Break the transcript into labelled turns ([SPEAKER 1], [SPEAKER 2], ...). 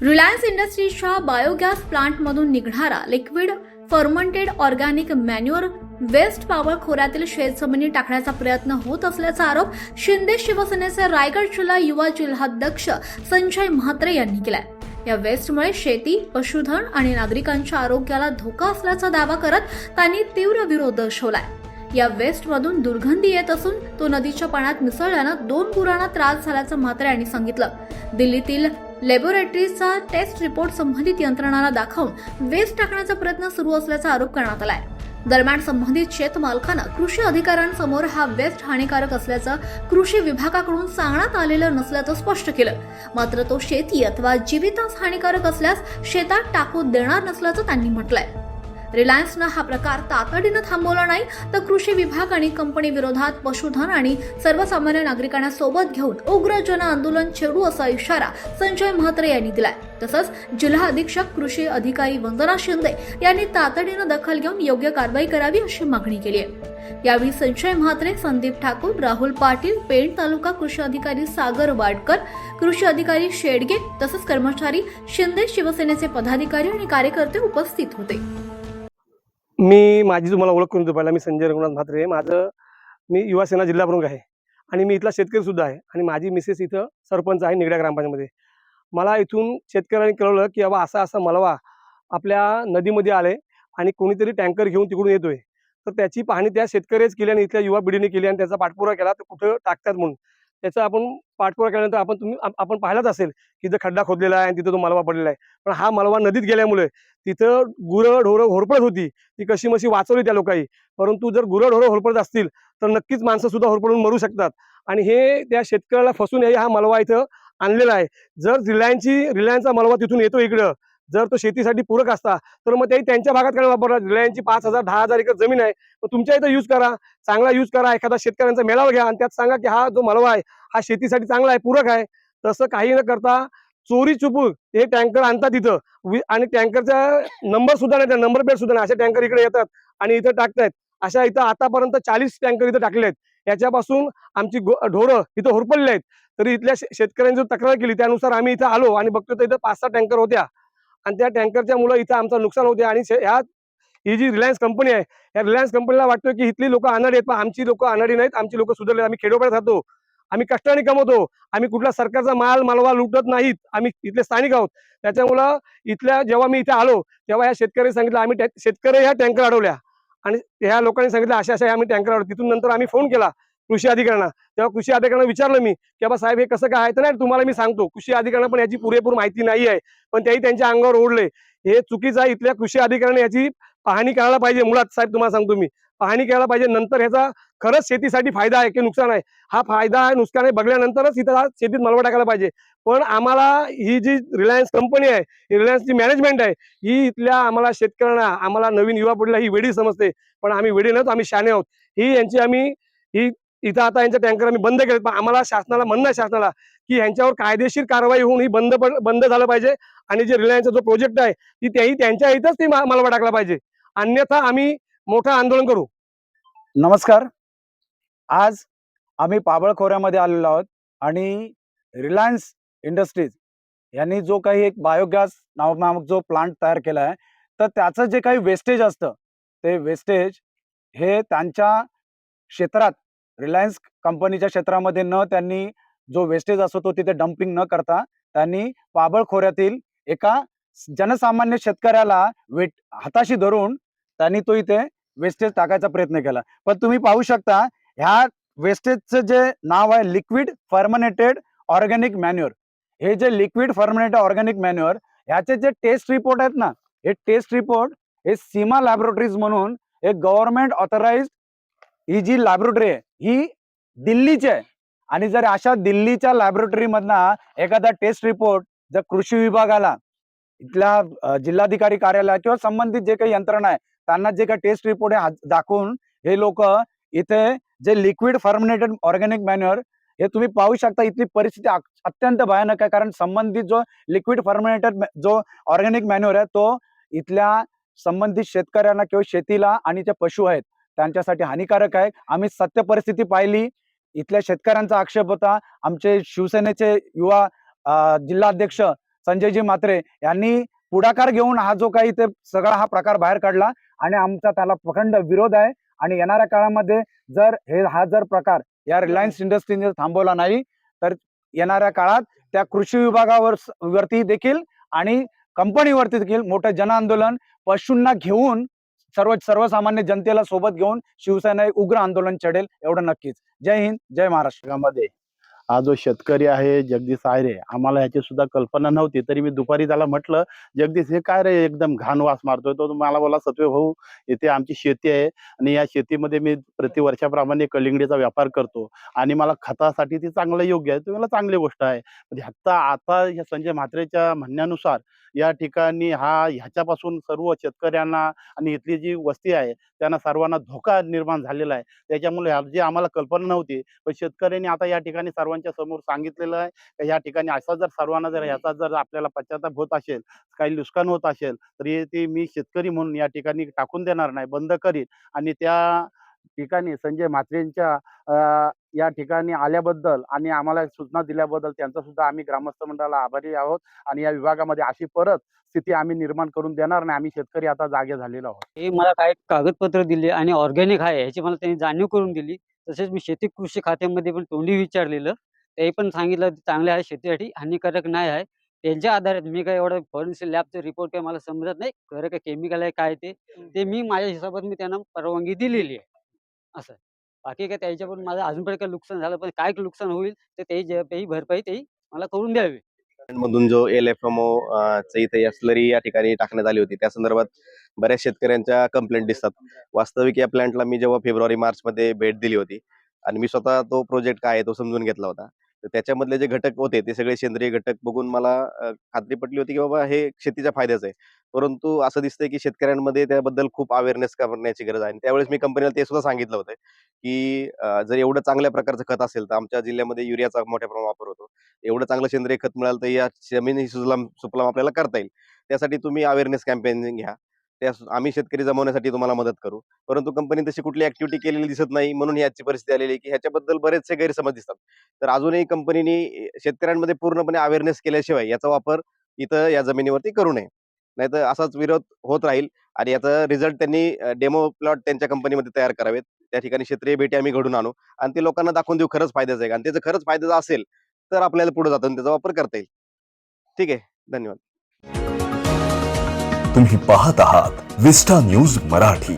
[SPEAKER 1] Reliance इंडस्ट्रीजच्या biogas प्लांटमधून निघणारा liquid fermented organic manure waste पावळ खोऱ्यातील शेतजमिनी टाकण्याचा प्रयत्न होत असल्याचा आरोप शिंदे शिवसेनेचे रायगड जिल्हा युवा जिल्हाध्यक्ष संजय म्हात्रे यांनी केलाय। या वेस्टमुळे शेती, पशुधन आणि नागरिकांच्या आरोग्याला धोका असल्याचा दावा करत त्यांनी तीव्र विरोध दर्शवलाय। या वेस्टमधून दुर्गंधी येत असून तो नदीच्या पाण्यात मिसळल्यानं 2 गुरांना त्रास झाल्याचं म्हात्रे यांनी सांगितलं। दिल्लीतील लॅबोरेटरीचा टेस्ट रिपोर्ट संबंधित यंत्रणांना दाखवून वेस्ट टाकण्याचा प्रयत्न सुरू असल्याचा आरोप करण्यात आलाय। दरम्यान संबंधित शेतमालकांना कृषी अधिकाऱ्यांसमोर हा वेस्ट हानिकारक असल्याचं कृषी विभागाकडून सांगण्यात आलेलं नसल्याचं स्पष्ट केलं। मात्र तो शेती अथवा जीवितास हानिकारक असल्यास शेतात टाकू देणार नसल्याचं त्यांनी म्हटलंय। रिलायन्सनं हा प्रकार तातडीनं थांबवला नाही तर कृषी विभाग आणि कंपनी विरोधात पशुधन आणि सर्वसामान्य नागरिकांना सोबत घेऊन उग्र जन आंदोलन छेडू असा इशारा संजय म्हात्रे यांनी दिलाय। तसंच जिल्हा अधीक्षक कृषी अधिकारी वंदना शिंदे यांनी तातडीनं दखल घेऊन योग्य कारवाई करावी अशी मागणी केली आहे। यावेळी संजय म्हात्रे, संदीप ठाकूर, राहुल पाटील, पेण तालुका कृषी अधिकारी सागर वाडकर, कृषी अधिकारी शेडगे तसंच कर्मचारी, शिंदे शिवसेनेचे पदाधिकारी आणि कार्यकर्ते उपस्थित होते।
[SPEAKER 2] माझी तुम्हाला ओळख करून देतो। पहिला मी संजय रघुनाथ म्हात्रे, मी युवासेना जिल्हा प्रमुख आहे आणि मी इथला शेतकरी सुद्धा आहे आणि माझी मिसेस इथं सरपंच आहे निगड्या ग्रामपंचायतमध्ये। मला इथून शेतकऱ्यांनी कळवलं की बाबा असा मलबा आपल्या नदीमध्ये आले आणि कोणीतरी टँकर घेऊन तिकडून येतोय। तर त्याची पाहणी त्या शेतकरीच केली आणि इथल्या युवा पिढीने केली आणि त्याचा पाठपुरावा केला तर कुठं टाकतात म्हणून त्याचा आपण पाठपुरावा केल्यानंतर आपण पाहिलाच असेल की तिथं खड्डा खोदलेला आहे आणि तिथं तो मलबा पडलेला आहे। पण हा मलबा नदीत गेल्यामुळे तिथं गुरं ढोरं होरपळत होती, ती कशी मशी वाचवली त्या लोकांनी। परंतु जर गुरं ढोरं होरपळत असतील तर नक्कीच माणसं सुद्धा होरपळून मरू शकतात आणि हे त्या शेतकऱ्याला फसून हा मलबा इथं आणलेला आहे। जर रिलायन्सचा मलबा तिथून येतो इकडं, जर तो शेतीसाठी पूरक असता तर मग त्यांच्या भागात काय वापरला। रिलायन्सची 5,000-10,000 एकर जमीन आहे, तर तुमच्या इथं यूज करा, चांगला यूज करा। एखादा शेतकऱ्यांचा मेळावा घ्या आणि त्यात सांगा की हा जो मलबा आहे हा शेतीसाठी चांगला आहे, पूरक आहे। तसं काही न करता चोरी चुपूक हे टँकर आणतात इथं आणि टँकरचा नंबर सुद्धा नाही, नंबर प्लेट सुद्धा नाही, असे टँकर इकडे येतात आणि इथं टाकतायत। अशा इथं आतापर्यंत 40 टँकर इथं टाकले आहेत। याच्यापासून आमची ढोरं इथं होरपळले आहेत। तरी इथल्या शेतकऱ्यांनी जो तक्रार केली त्यानुसार आम्ही इथं आलो आणि बघतो तर इथं 5-6 टँकर होत्या आणि त्या टँकरच्या मुळे इथं आमचं नुकसान होते। आणि ही जी रिलायन्स कंपनी आहे, या रिलायन्स कंपनीला वाटतं की इथली लोक अनाडी आहेत, पण आमची लोक अनाडी नाहीत, आमची लोक सुधारले। आम्ही खेडोपाड्यात राहतो, आम्ही कष्टाने कमवतो, आम्ही कुठला सरकारचा मलबा लुटत नाहीत, आम्ही इथले स्थानिक आहोत। त्याच्यामुळं जेव्हा मी इथे आलो तेव्हा या शेतकऱ्यांनी सांगितलं, आम्ही शेतकरी ह्या टँकर अडवल्या आणि ह्या लोकांनी सांगितलं अशा आम्ही टँकर अडवल्या। तिथून नंतर आम्ही फोन केला कृषी अधिकाऱ्यांना, तेव्हा कृषी अधिकाऱ्यांना विचारलं मी की बाबा साहेब हे कसं काय आहे। तर नाही, तुम्हाला मी सांगतो, कृषी अधिकाऱ्यांना पण याची पुरेपूर माहिती नाही आहे, पण त्याही त्यांच्या अंगावर ओढले। हे चुकीचं आहे। इथल्या कृषी अधिकाऱ्यांनी याची पाहणी करायला पाहिजे। मुळात साहेब तुम्हाला सांगतो मी, पाहणी करायला पाहिजे, नंतर ह्याचा खरंच शेतीसाठी फायदा आहे की नुकसान आहे, हा फायदा आहे नुकसान आहे बघल्यानंतरच इथं शेतीत मलबा टाकायला पाहिजे। पण आम्हाला ही जी रिलायन्स कंपनी आहे, रिलायन्सची मॅनेजमेंट आहे, ही इथल्या आम्हाला शेतकऱ्यांना, आम्हाला नवीन युवा पिढीला ही वेडी समजते, पण आम्ही वेडी नव्हतो, आम्ही शहाणे आहोत। ही इथं आता यांचे टँकर आम्ही बंद केले, पण आम्हाला शासनाला म्हणणं आहे शासनाला की ह्यांच्यावर कायदेशीर कारवाई होऊन ही बंद झालं पाहिजे आणि जे रिलायन्सचा जो प्रोजेक्ट आहे ती त्यांच्या इथंच ती मलबा टाकला पाहिजे, अन्यथा आम्ही मोठं आंदोलन करू।
[SPEAKER 3] नमस्कार, आज आम्ही पाबळ खोऱ्यामध्ये आलेलो आहोत आणि रिलायन्स इंडस्ट्रीज यांनी जो काही एक बायोगॅस नामक जो प्लांट तयार केला आहे, तर त्याचं जे काही वेस्टेज असतं ते वेस्टेज हे त्यांच्या क्षेत्रात, रिलायन्स कंपनीच्या क्षेत्रामध्ये त्यांनी जो वेस्टेज असतो तो तिथे डम्पिंग न करता त्यांनी पाबळ खोऱ्यातील एका जनसामान्य शेतकऱ्याला हाताशी धरून त्यांनी तो इथे वेस्टेज टाकायचा प्रयत्न केला। पण तुम्ही पाहू शकता ह्या वेस्टेजचं जे नाव आहे लिक्विड फर्मनेटेड ऑर्गॅनिक मॅन्युअर। हे जे लिक्विड फर्मनेटेड ऑर्गॅनिक मॅन्युअर ह्याचे जे टेस्ट रिपोर्ट आहेत ना, हे टेस्ट रिपोर्ट हे सीमा लॅबोरेटरीज म्हणून एक गव्हर्नमेंट ऑथराइज्ड ही जी लॅबोरेटरी आहे ही दिल्लीची आहे। आणि जर अशा दिल्लीच्या लॅबोरेटरी मधना एखादा टेस्ट रिपोर्ट जर कृषी विभागाला, इथल्या जिल्हाधिकारी कार्यालय किंवा संबंधित जे काही यंत्रणा आहे त्यांना जे काही टेस्ट रिपोर्ट आहे दाखवून हे लोक इथे जे लिक्विड फर्मनेटेड ऑर्गॅनिक मॅन्युअर हे तुम्ही पाहू शकता, इथली परिस्थिती अत्यंत भयानक आहे। कारण संबंधित जो लिक्विड फर्मनेटेड जो ऑर्गॅनिक मॅन्युअर आहे तो इथल्या संबंधित शेतकऱ्यांना किंवा शेतीला आणि जे पशु आहेत त्यांच्यासाठी हानिकारक आहे। आम्ही सत्य परिस्थिती पाहिली, इथल्या शेतकऱ्यांचा आक्षेप होता। आमचे शिवसेनेचे युवा जिल्हाध्यक्ष संजयजी म्हात्रे यांनी पुढाकार घेऊन हा जो काही ते सगळा हा प्रकार बाहेर काढला आणि आमचा त्याला प्रखंड विरोध आहे. आणि येणाऱ्या काळामध्ये जर हा जर प्रकार या रिलायन्स इंडस्ट्रीने थांबवला नाही तर येणाऱ्या काळात त्या कृषी वरती देखील आणि कंपनीवरती देखील मोठं जनआंदोलन पशूंना घेऊन सर्वसामान्य जनतेला सोबत घेऊन शिवसेना एक उग्र आंदोलन छेडेल एवढं नक्कीच. जय हिंद, जय महाराष्ट्र.
[SPEAKER 4] मध्ये हा जो शेतकरी आहे जगदीश आयरे, आम्हाला ह्याची सुद्धा कल्पना नव्हती. तरी मी दुपारी त्याला म्हटलं, जगदीश हे काय रे एकदम घाण वास मारतोय? तो मला बोला, सत्वे भाऊ इथे आमची शेती आहे आणि या शेतीमध्ये मी प्रतिवर्षाप्रमाणे कलिंगडीचा व्यापार करतो आणि मला खतासाठी ती चांगलं योग्य आहे. तुम्हाला चांगली गोष्ट आहे. म्हणजे आता या संजय म्हात्रेच्या म्हणण्यानुसार या ठिकाणी ह्याच्यापासून सर्व शेतकऱ्यांना आणि इथली जी वस्ती आहे त्यांना सर्वांना धोका निर्माण झालेला आहे. त्याच्यामुळे जी आम्हाला कल्पना नव्हती, पण शेतकऱ्यांनी आता या ठिकाणी सर्वांच्या समोर सांगितलेलं आहे की या ठिकाणी असा जर सर्वांना जर ह्याचा जर आपल्याला पश्चाताप होत असेल, काही नुकसान होत असेल, तर ते मी शेतकरी म्हणून या ठिकाणी टाकून देणार नाही, बंद करीन. आणि त्या ठिकाणी संजय म्हात्रेंच्या या ठिकाणी आल्याबद्दल आणि आम्हाला सूचना दिल्याबद्दल त्यांचा सुद्धा आम्ही ग्रामस्थ मंडळाला आभारी आहोत. आणि या विभागामध्ये अशी परत स्थिती आम्ही निर्माण करून देणार नाही. आम्ही शेतकरी आता जागे झालेलो आहोत.
[SPEAKER 5] हे मला काय कागदपत्र दिले आणि ऑर्गॅनिक आहे ह्याची मला त्यांनी जाणीव करून दिली. तसेच मी शेती कृषी खात्यामध्ये पण तोंडी विचारलेलं, ते पण सांगितलं चांगले आहे, शेतीसाठी हानिकारक नाही आहे. त्यांच्या आधारात मी काय एवढं फॉरेन्सिक लॅबचे रिपोर्ट काही मला समजत नाही, खरं काय केमिकल आहे काय ते मी माझ्या हिशोबात मी त्यांना परवानगी दिलेली आहे. असं बाकी काय त्याच्याकडून माझं अजूनपर्यंत काही नुकसान झालं, पण काय नुकसान होईल तर त्याची भरपाई ते मला करून द्यावी.
[SPEAKER 6] मधून जो LFMO इथे स्लरी या ठिकाणी टाकण्यात आली होती, त्या संदर्भात बऱ्याच शेतकऱ्यांच्या कंप्लेंट दिसतात. वास्तविक या प्लांटला मी जेव्हा फेब्रुवारी-मार्च मध्ये भेट दिली होती आणि मी स्वतः तो प्रोजेक्ट काय आहे तो समजून घेतला होता, तर त्याच्यामधले जे घटक होते ते सगळे सेंद्रिय घटक बघून मला खात्री पटली होती की बाबा हे शेतीच्या फायद्याचं आहे. परंतु असं दिसतंय की शेतकऱ्यांमध्ये त्याबद्दल खूप अवेअरनेस करण्याची गरज आहे. आणि त्यावेळेस मी कंपनीला ते सुद्धा सांगितलं होतं की जर एवढं चांगल्या प्रकारचं खत असेल तर आमच्या जिल्ह्यामध्ये युरियाचा मोठ्या प्रमाणात वापर होतो. एवढं चांगलं सेंद्रिय खत मिळालं तर या जमिनी सुफलाम आपल्याला करता येईल. त्यासाठी तुम्ही अवेअरनेस कॅम्पेनिंग घ्या, आम्ही शेतकरी जमवण्यासाठी तुम्हाला मदत करू. परंतु कंपनी तशी कुठली ऍक्टिव्हिटी केलेली दिसत नाही, म्हणून याची परिस्थिती आलेली आहे की ह्याच्याबद्दल बरेचसे गैरसमज दिसतात. तर अजूनही कंपनीने शेतकऱ्यांमध्ये पूर्णपणे अवेअरनेस केल्याशिवाय याचा वापर इथं या जमिनीवरती करू नये. नाहीतर असाच विरोध होत राहील आणि याचा रिझल्ट त्यांनी डेमो प्लॉट त्यांच्या कंपनीमध्ये तयार करावेत. त्या ठिकाणी क्षेत्रीय भेटी आम्ही घडून आणू आणि ते लोकांना दाखवून देऊ खरंच फायद्याचं आहे. आणि त्याचं खरंच फायद्याचं असेल तर आपल्याला पुढे जाताना त्याचा वापर करता येईल. ठीक आहे, धन्यवाद.
[SPEAKER 7] तुम्ही पाहत आहात विस्टा न्यूज मराठी.